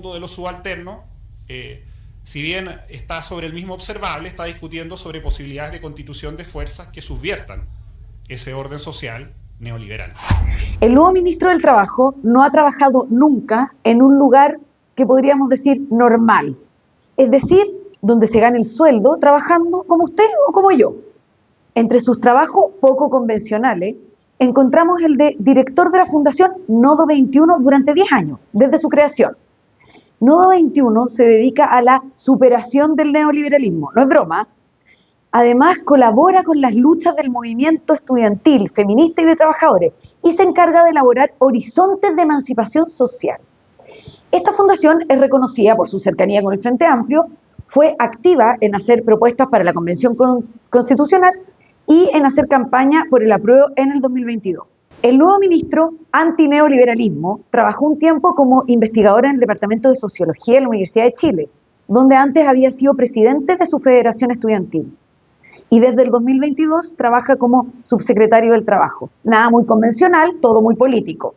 mundo de los subalternos, si bien está sobre el mismo observable, está discutiendo sobre posibilidades de constitución de fuerzas que subviertan ese orden social neoliberal. El nuevo ministro del Trabajo no ha trabajado nunca en un lugar que podríamos decir normal, es decir, donde se gane el sueldo trabajando como usted o como yo. Entre sus trabajos poco convencionales, encontramos el de director de la Fundación Nodo 21 durante 10 años, desde su creación. Nodo 21 se dedica a la superación del neoliberalismo, no es broma. Además, colabora con las luchas del movimiento estudiantil, feminista y de trabajadores, y se encarga de elaborar horizontes de emancipación social. Esta fundación es reconocida por su cercanía con el Frente Amplio, fue activa en hacer propuestas para la Convención Constitucional y en hacer campaña por el apruebo en el 2022. El nuevo ministro antineoliberalismo trabajó un tiempo como investigadora en el Departamento de Sociología de la Universidad de Chile, donde antes había sido presidente de su federación estudiantil. Y desde el 2022 trabaja como subsecretario del Trabajo. Nada muy convencional, todo muy político.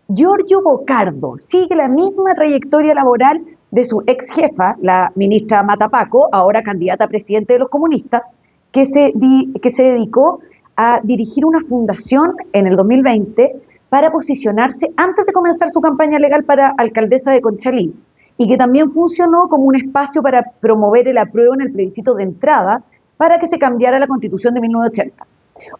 Giorgio Bocardo sigue la misma trayectoria laboral de su ex jefa, la ministra Matapaco, ahora candidata a presidente de los comunistas, que se dedicó a dirigir una fundación en el 2020 para posicionarse antes de comenzar su campaña legal para alcaldesa de Conchalí, y que también funcionó como un espacio para promover el apruebo en el plebiscito de entrada para que se cambiara la Constitución de 1980.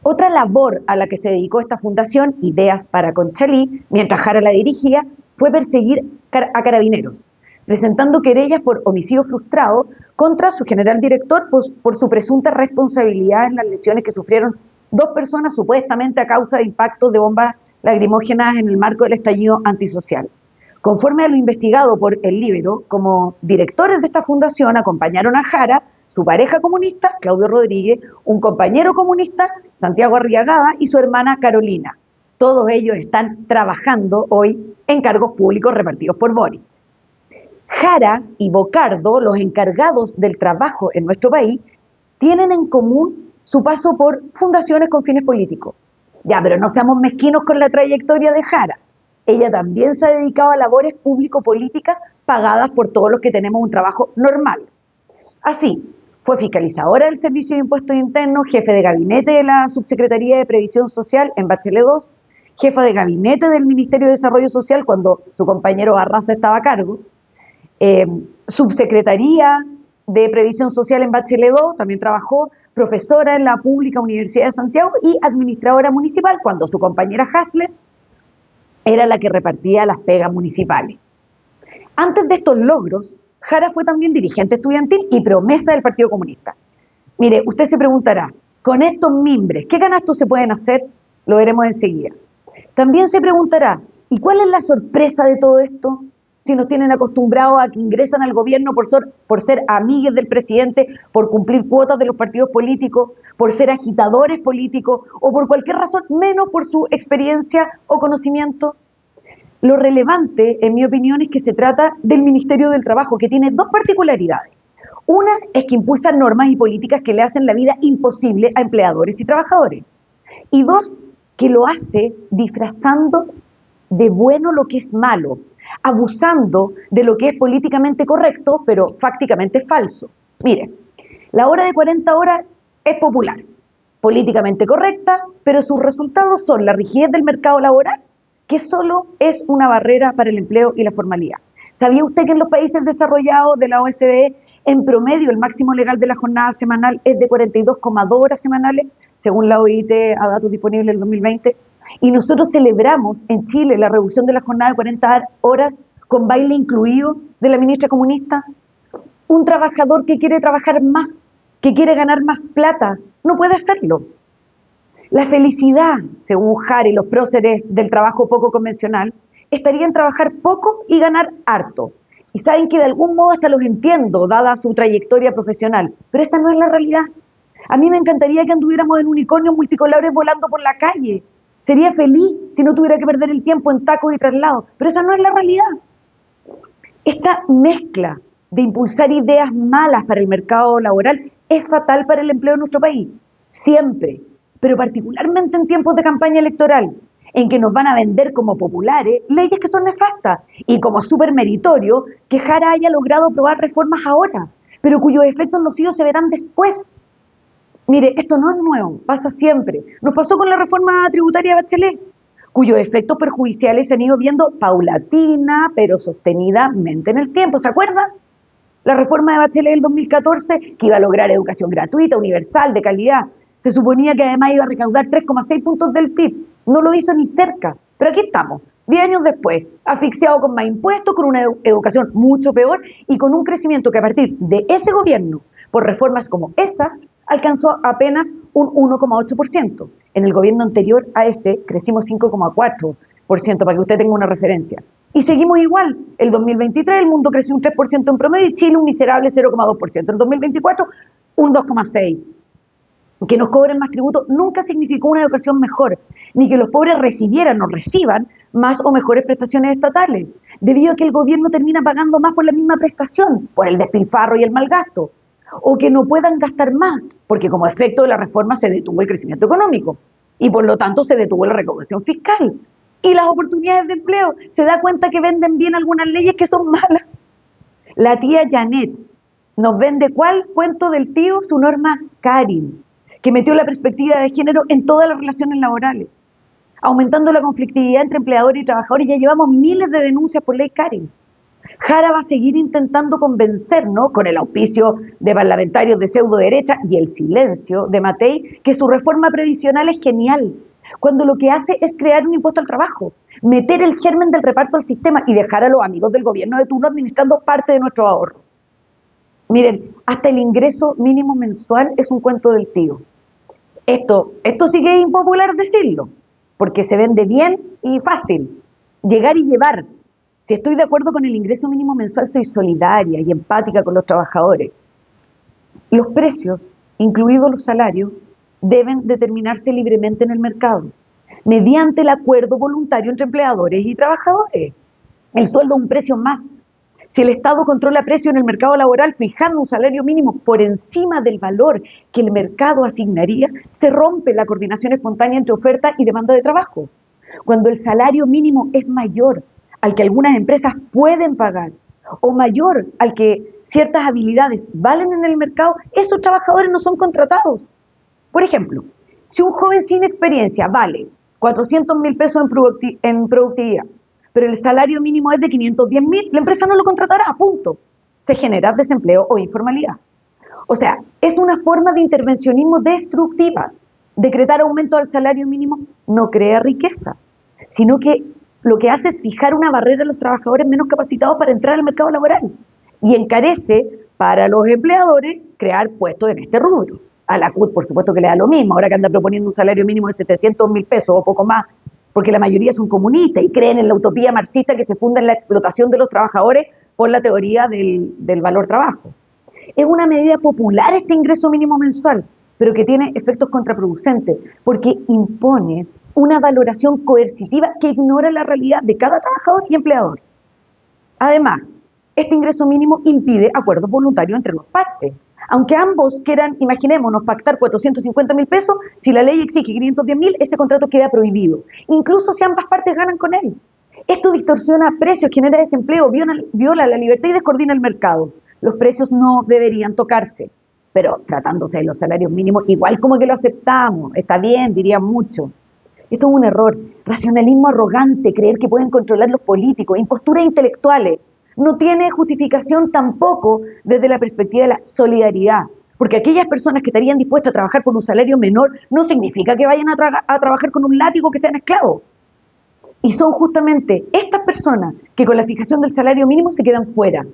Otra labor a la que se dedicó esta fundación, Ideas para Conchalí, mientras Jara la dirigía, fue perseguir a carabineros, presentando querellas por homicidio frustrado contra su general director por su presunta responsabilidad en las lesiones que sufrieron 2 personas supuestamente a causa de impactos de bombas lacrimógenas en el marco del estallido antisocial. Conforme a lo investigado por El Líbero, como directores de esta fundación acompañaron a Jara, su pareja comunista, Claudio Rodríguez, un compañero comunista, Santiago Arriagada, y su hermana Carolina. Todos ellos están trabajando hoy en cargos públicos repartidos por Boric. Jara y Bocardo, los encargados del trabajo en nuestro país, tienen en común su paso por fundaciones con fines políticos. Ya, pero no seamos mezquinos con la trayectoria de Jara. Ella también se ha dedicado a labores público-políticas pagadas por todos los que tenemos un trabajo normal. Así, fue fiscalizadora del Servicio de Impuestos Internos, jefe de gabinete de la Subsecretaría de Previsión Social en Bachelet II, jefa de gabinete del Ministerio de Desarrollo Social cuando su compañero Barraza estaba a cargo, subsecretaría de Previsión Social en Bachelet II, también trabajó, profesora en la Pública Universidad de Santiago y administradora municipal cuando su compañera Hasler era la que repartía las pegas municipales. Antes de estos logros, Jara fue también dirigente estudiantil y promesa del Partido Comunista. Mire, usted se preguntará, con estos mimbres, ¿qué canastos se pueden hacer? Lo veremos enseguida. También se preguntará, ¿y cuál es la sorpresa de todo esto? Si nos tienen acostumbrados a que ingresan al gobierno por ser amigues del presidente, por cumplir cuotas de los partidos políticos, por ser agitadores políticos o por cualquier razón menos por su experiencia o conocimiento. Lo relevante, en mi opinión, es que se trata del Ministerio del Trabajo, que tiene 2 particularidades. Una es que impulsa normas y políticas que le hacen la vida imposible a empleadores y trabajadores. Y 2, que lo hace disfrazando de bueno lo que es malo, abusando de lo que es políticamente correcto, pero fácticamente falso. Mire, la hora de 40 horas es popular, políticamente correcta, pero sus resultados son la rigidez del mercado laboral, que solo es una barrera para el empleo y la formalidad. ¿Sabía usted que en los países desarrollados de la OCDE, en promedio, el máximo legal de la jornada semanal es de 42,2 horas semanales, según la OIT a datos disponibles del 2020? Y nosotros celebramos en Chile la reducción de la jornada de 40 horas con baile incluido de la ministra comunista. Un trabajador que quiere trabajar más, que quiere ganar más plata, no puede hacerlo. La felicidad, según Jara y los próceres del trabajo poco convencional, estaría en trabajar poco y ganar harto. Y saben que de algún modo hasta los entiendo, dada su trayectoria profesional, pero esta no es la realidad. A mí me encantaría que anduviéramos en unicornios multicolores volando por la calle. Sería feliz si no tuviera que perder el tiempo en tacos y traslados, pero esa no es la realidad. Esta mezcla de impulsar ideas malas para el mercado laboral es fatal para el empleo en nuestro país, siempre, pero particularmente en tiempos de campaña electoral, en que nos van a vender como populares leyes que son nefastas y como súper meritorio que Jara haya logrado aprobar reformas ahora, pero cuyos efectos nocivos se verán después. Mire, esto no es nuevo, pasa siempre. Nos pasó con la reforma tributaria de Bachelet, cuyos efectos perjudiciales se han ido viendo paulatina, pero sostenidamente en el tiempo. ¿Se acuerdan? La reforma de Bachelet del 2014, que iba a lograr educación gratuita, universal, de calidad. Se suponía que además iba a recaudar 3,6 puntos del PIB. No lo hizo ni cerca. Pero aquí estamos, 10 años después, asfixiado con más impuestos, con una educación mucho peor y con un crecimiento que a partir de ese gobierno, por reformas como esa, alcanzó apenas un 1,8%. En el gobierno anterior a ese crecimos 5,4%, para que usted tenga una referencia. Y seguimos igual. El 2023 el mundo creció un 3% en promedio y Chile un miserable 0,2%. En 2024 un 2,6%. Que nos cobren más tributos nunca significó una educación mejor, ni que los pobres recibieran o reciban más o mejores prestaciones estatales, debido a que el gobierno termina pagando más por la misma prestación, por el despilfarro y el mal gasto, o que no puedan gastar más, porque como efecto de la reforma se detuvo el crecimiento económico, y por lo tanto se detuvo la recaudación fiscal. Y las oportunidades de empleo, se da cuenta que venden bien algunas leyes que son malas. La tía Janet nos vende ¿cuál? Cuento del tío, su norma Karin, que metió la perspectiva de género en todas las relaciones laborales, aumentando la conflictividad entre empleadores y trabajadores. Ya llevamos miles de denuncias por ley Karin. Jara va a seguir intentando convencernos, con el auspicio de parlamentarios de pseudo derecha y el silencio de Matei, que su reforma previsional es genial, cuando lo que hace es crear un impuesto al trabajo, meter el germen del reparto al sistema y dejar a los amigos del gobierno de turno administrando parte de nuestro ahorro. Miren, hasta el ingreso mínimo mensual es un cuento del tío. Esto sí que es impopular decirlo, porque se vende bien y fácil. Llegar y llevar. Si estoy de acuerdo con el ingreso mínimo mensual, soy solidaria y empática con los trabajadores. Los precios, incluidos los salarios, deben determinarse libremente en el mercado, mediante el acuerdo voluntario entre empleadores y trabajadores. El sueldo es un precio más. Si el Estado controla precios en el mercado laboral fijando un salario mínimo por encima del valor que el mercado asignaría, se rompe la coordinación espontánea entre oferta y demanda de trabajo. Cuando el salario mínimo es mayor al que algunas empresas pueden pagar o mayor al que ciertas habilidades valen en el mercado, esos trabajadores no son contratados. Por ejemplo, si un joven sin experiencia vale 400.000 pesos en productividad, pero el salario mínimo es de 510.000, la empresa no lo contratará, punto. Se genera desempleo o informalidad. O sea, es una forma de intervencionismo destructiva. Decretar aumento al salario mínimo no crea riqueza, sino que lo que hace es fijar una barrera a los trabajadores menos capacitados para entrar al mercado laboral y encarece para los empleadores crear puestos en este rubro. A la CUT, por supuesto, que le da lo mismo, ahora que anda proponiendo un salario mínimo de 700.000 pesos o poco más, porque la mayoría son comunistas y creen en la utopía marxista que se funda en la explotación de los trabajadores por la teoría del valor trabajo. Es una medida popular este ingreso mínimo mensual, pero que tiene efectos contraproducentes, porque impone una valoración coercitiva que ignora la realidad de cada trabajador y empleador. Además, este ingreso mínimo impide acuerdos voluntarios entre los partes. Aunque ambos quieran, imaginémonos, pactar 450.000 pesos, si la ley exige 510.000, ese contrato queda prohibido, incluso si ambas partes ganan con él. Esto distorsiona precios, genera desempleo, viola la libertad y descoordina el mercado. Los precios no deberían tocarse, pero tratándose de los salarios mínimos, igual como que lo aceptamos, está bien, dirían muchos. Esto es un error, racionalismo arrogante, creer que pueden controlar los políticos, imposturas intelectuales. No tiene justificación tampoco desde la perspectiva de la solidaridad, porque aquellas personas que estarían dispuestas a trabajar por un salario menor no significa que vayan a trabajar con un látigo, que sean esclavos. Y son justamente estas personas que con la fijación del salario mínimo se quedan fuera.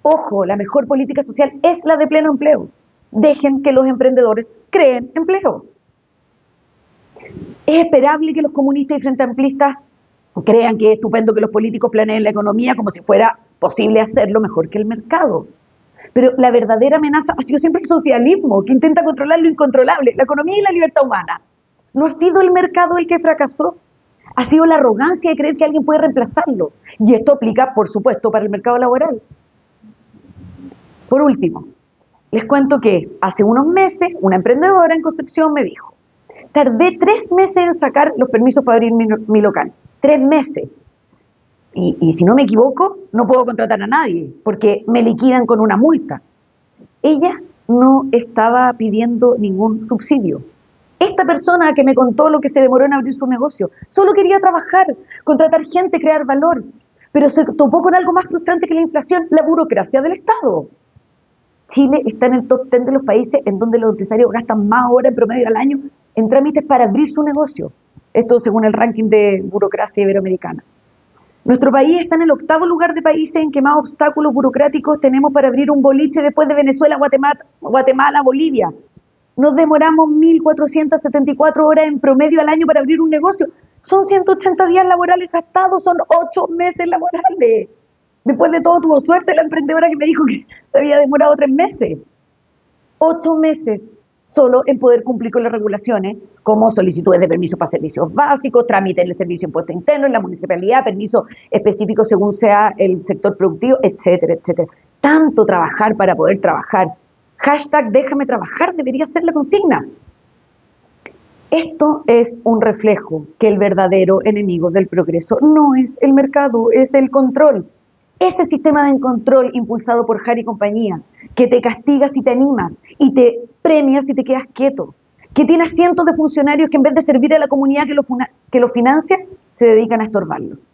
Ojo, la mejor política social es la de pleno empleo. Dejen que los emprendedores creen empleo. Es esperable que los comunistas y frente amplistas crean que es estupendo que los políticos planeen la economía como si fuera posible hacerlo mejor que el mercado. Pero la verdadera amenaza ha sido siempre el socialismo, que intenta controlar lo incontrolable, la economía y la libertad humana. No ha sido el mercado el que fracasó, ha sido la arrogancia de creer que alguien puede reemplazarlo. Y esto aplica, por supuesto, para el mercado laboral. Por último, les cuento que hace unos meses una emprendedora en Concepción me dijo: Tardé 3 meses en sacar los permisos para abrir mi local. 3 meses. Y si no me equivoco, no puedo contratar a nadie, porque me liquidan con una multa. Ella no estaba pidiendo ningún subsidio. Esta persona que me contó lo que se demoró en abrir su negocio, solo quería trabajar, contratar gente, crear valor, pero se topó con algo más frustrante que la inflación, la burocracia del Estado. Chile está en el top 10 de los países en donde los empresarios gastan más horas en promedio al año en trámites para abrir su negocio. Esto según el ranking de burocracia iberoamericana. Nuestro país está en el 8º lugar de países en que más obstáculos burocráticos tenemos para abrir un boliche después de Venezuela, Guatemala, Bolivia. Nos demoramos 1.474 horas en promedio al año para abrir un negocio. Son 180 días laborales gastados, son 8 meses laborales. Después de todo tuvo suerte la emprendedora que me dijo que se había demorado 3 meses. 8 meses solo en poder cumplir con las regulaciones, como solicitudes de permisos para servicios básicos, trámite en el servicio de impuesto interno, en la municipalidad, permisos específicos según sea el sector productivo, etcétera, etcétera. Tanto trabajar para poder trabajar. Hashtag déjame trabajar debería ser la consigna. Esto es un reflejo que el verdadero enemigo del progreso no es el mercado, es el control. Ese sistema de control impulsado por Jari y compañía, que te castiga si te animas y te premia si te quedas quieto, que tiene a cientos de funcionarios que en vez de servir a la comunidad que los financia, se dedican a estorbarlos.